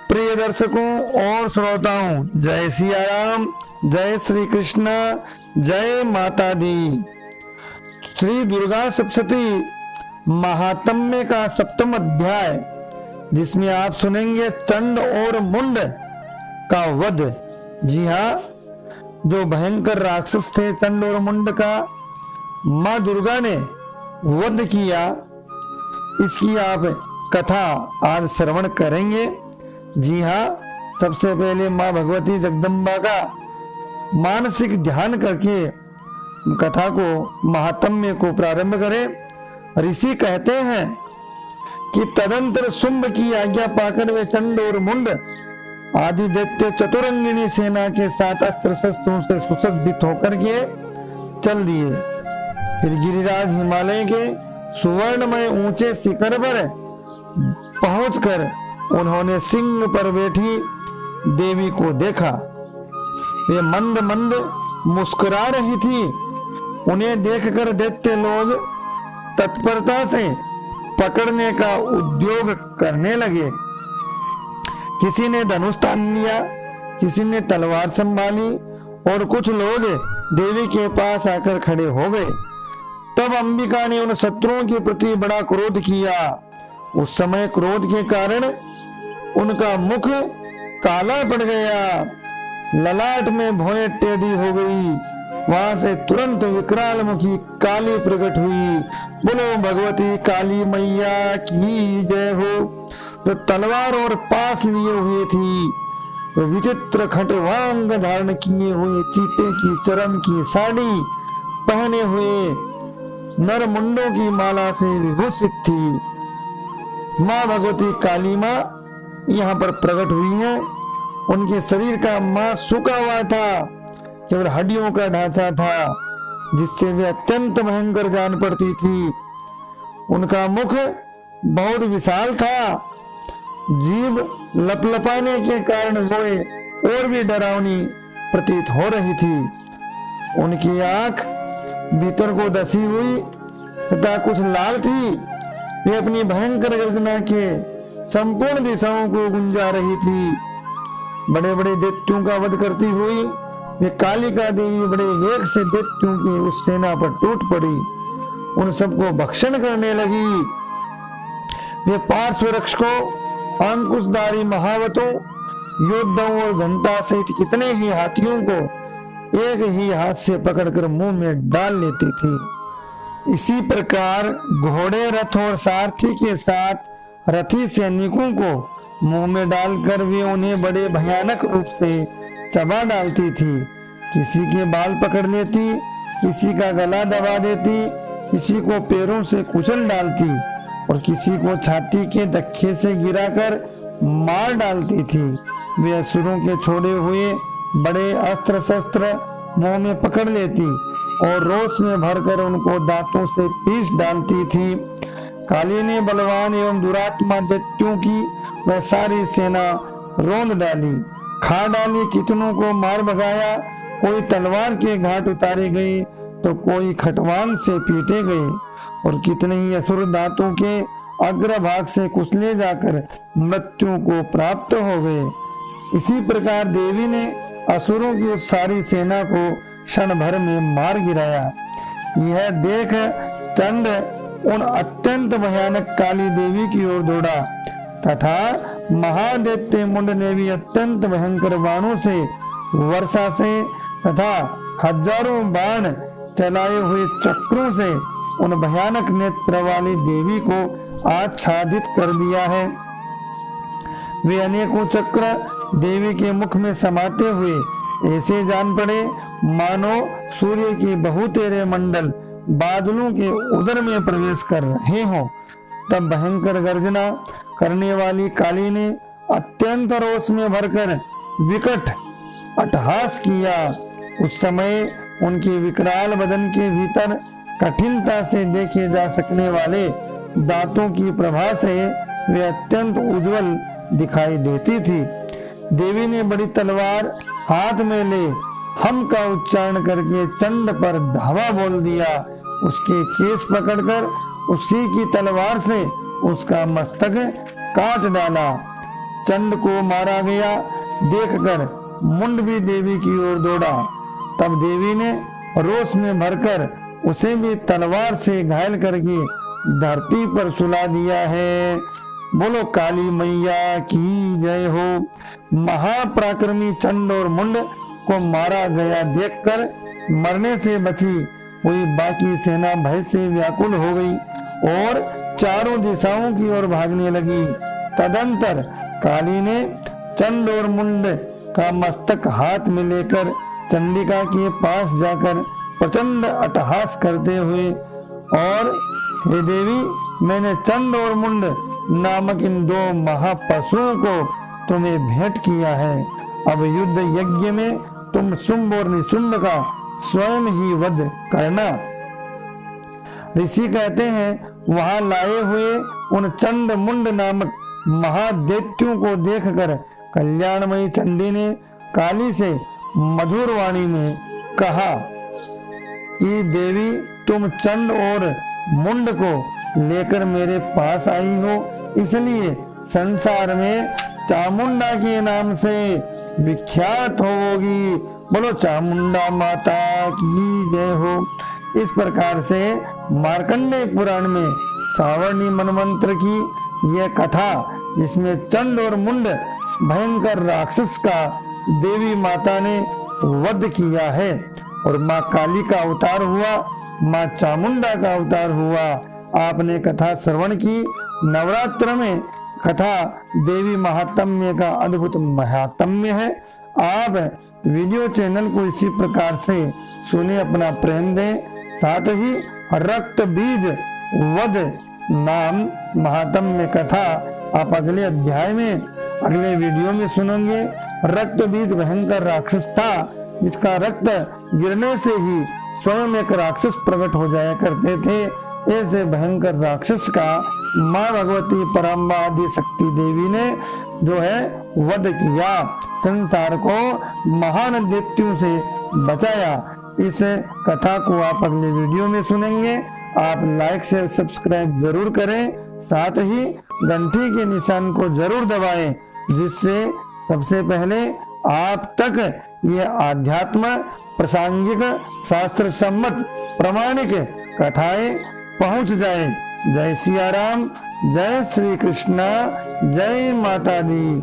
प्रिय दर्शकों और श्रोताओं, जय सिया राम, जय श्री कृष्ण, जय माता दी। श्री दुर्गा सप्तशती महात्म्य का 7वां अध्याय, जिसमें आप सुनेंगे चंड और मुंड का वध। जी हाँ, जो भयंकर राक्षस थे चंड और मुंड का माँ दुर्गा ने वध किया, इसकी आप कथा आज श्रवण करेंगे। जी हाँ, सबसे पहले माँ भगवती जगदम्बा का मानसिक ध्यान करके कथा को, महात्म्य को प्रारंभ करें। ऋषि कहते हैं कि तदंतर शुंभ की आज्ञा पाकर वे चंड और मुंड आदि दैत्य चतुरंगिनी सेना के साथ अस्त्र शस्त्रों से सुसज्जित होकर के चल दिए। फिर गिरिराज हिमालय के सुवर्णमय ऊंचे शिखर पर पहुंचकर उन्होंने सिंह पर बैठी देवी को देखा। वे मंद मंद मुस्कुरा रही थी। उन्हें देखकर दैत्य लोग तत्परता से पकड़ने का उद्योग करने लगे। किसी ने धनुष तान लिया, किसी ने तलवार संभाली और कुछ लोग देवी के पास आकर खड़े हो गए। तब अंबिका ने उन शत्रुओं के प्रति बड़ा क्रोध किया। उस समय क्रोध के कारण उनका मुख काला पड़ गया, ललाट में भौहें टेढ़ी हो गई। वहां से तुरंत विकराल मुखी काली प्रकट हुई। बोलो भगवती काली मैया की जय हो। जो तलवार और पास लिए हुए थी, तो विचित्र खटवांग धारण किए हुए, चीते की चरम की साड़ी पहने हुए, नर मुंडों की माला से विभूषित थी। माँ भगवती काली माँ यहाँ पर प्रकट हुई है। उनके शरीर का मांस सूखा हुआ था, केवल हड्डियों का ढांचा था, जिससे वे अत्यंत भयंकर जान पड़ती थी। उनका मुख बहुत विशाल था। जीभ लपलपाने के कारण वो और भी डरावनी प्रतीत हो रही थी। उनकी आंख भीतर को धसी हुई तथा कुछ लाल थी। वे अपनी भयंकर गर्जना के संपूर्ण दिशाओं को गुंजा रही थी। बड़े बड़े दैत्यों का वध करती हुई वे कालिका देवी बड़े वेग से दैत्यों की उस सेना पर टूट पड़ी, उन सबको भक्षण करने लगी। वे पार्श्व रक्षकों, अंकुशधारी महावतों, योद्धाओं और घंटा सहित कितने ही हाथियों को एक ही हाथ से पकड़कर मुंह में डाल लेती थी। इसी प्रकार घोड़े, रथ और सारथी के साथ रथी सैनिकों को मुंह में डालकर वे उन्हें बड़े भयानक रूप से चबा डालती थी। किसी के बाल पकड़ लेती, किसी का गला दबा देती, किसी को पैरों से कुचल डालती और किसी को छाती के धक्के से गिराकर मार डालती थी। वे असुरों के छोड़े हुए बड़े अस्त्र शस्त्र मुंह में पकड़ लेती और रोष में भरकर उनको दांतों से पीस डालती थी। काली ने बलवान एवं दुरात्मा दैत्यों की वह सारी सेना रोंद डाली, खा डाली। कितनों को मार भगाया। कोई तलवार के घाट उतारे गए तो कोई खटवान से पीटे गए और कितने ही असुर दांतों के अग्रभाग से कुचले जाकर मृत्यु को प्राप्त हो गए। इसी प्रकार देवी ने असुरों की उस सारी सेना को क्षण भर में मार गिराया। यह देख चंड उन अत्यंत भयानक काली देवी की ओर दौड़ा तथा महादैत्य मुंड ने भी अत्यंत भयंकर बाणों से, वर्षा से तथा हजारों बाण चलाए हुए चक्रों से उन भयानक नेत्र वाली देवी को आच्छादित कर दिया है। वे अनेकों चक्र देवी के मुख में समाते हुए ऐसे जान पड़े मानो सूर्य के बहुतेरे मंडल बादलों के उदर में प्रवेश कर रहे हों। तब भयंकर गर्जना करने वाली काली ने अत्यंत रोष में भरकर विकट अट्टहास किया। उस समय उनके विकराल बदन के भीतर कठिनता से देखे जा सकने वाले दांतों की प्रभा से वे अत्यंत उज्जवल दिखाई देती थी। देवी ने बड़ी तलवार हाथ में ले हम का उच्चारण करके चंड पर धावा बोल दिया। उसके केस पकड़कर उसी की तलवार से उसका मस्तक काट डाला। चंड को मारा गया देखकर मुंड भी देवी की ओर दौड़ा। तब देवी ने रोष में भरकर उसे भी तलवार से घायल करके धरती पर सुला दिया है। बोलो काली मैया की जय हो। महापराक्रमी चंड और मुंड को मारा गया देखकर मरने से बची हुई बाकी सेना भय से व्याकुल हो गई और चारों दिशाओं की ओर भागने लगी। तदंतर काली ने चंड और मुंड का मस्तक हाथ में लेकर चंडिका के पास जाकर प्रचंड अट्टहास करते हुए, और हे देवी, मैंने चंड और मुंड नामक इन दो महापशुओं को तुम्हें भेंट किया है। अब युद्ध यज्ञ में तुम शुंभ और निशुंभ का स्वयं ही वध करना। ऋषि कहते हैं वहां लाए हुए उन चंड मुंड नामक महादैत्यों को देखकर कल्याणमयी चंडी ने काली से मधुर वाणी में कहा कि देवी, तुम चंड और मुंड को लेकर मेरे पास आई हो, इसलिए संसार में चामुंडा के नाम से विख्यात होगी। बोलो चामुंडा माता की जय हो। इस प्रकार से मार्कंडेय पुराण में सावर्णी मनमंत्र की यह कथा, जिसमें चंड और मुंड भयंकर राक्षस का देवी माता ने वध किया है और माँ काली का अवतार हुआ, माँ चामुंडा का अवतार हुआ। आपने कथा श्रवण की। नवरात्र में कथा देवी महात्म्य का अद्भुत महात्म्य है। आप वीडियो चैनल को इसी प्रकार से सुने, अपना प्रेम दें। साथ ही रक्त बीज वध नाम महात्म्य कथा आप अगले अध्याय में, अगले वीडियो में सुनेंगे। रक्त बीज भयंकर राक्षस था, जिसका रक्त गिरने से ही स्वयं एक राक्षस प्रकट हो जाया करते थे। ऐसे भयंकर राक्षस का माँ भगवती पराम्बा आदि शक्ति देवी ने जो है वध किया, संसार को महान दैत्यों से बचाया। इस कथा को आप अगले वीडियो में सुनेंगे। आप लाइक शेयर सब्सक्राइब जरूर करें, साथ ही घंटी के निशान को जरूर दबाएं, जिससे सबसे पहले आप तक ये आध्यात्म प्रासंगिक शास्त्र सम्मत प्रामाणिक कथाएं पहुंच जाए। जय सिया राम, जय श्री कृष्णा, जय माता दी।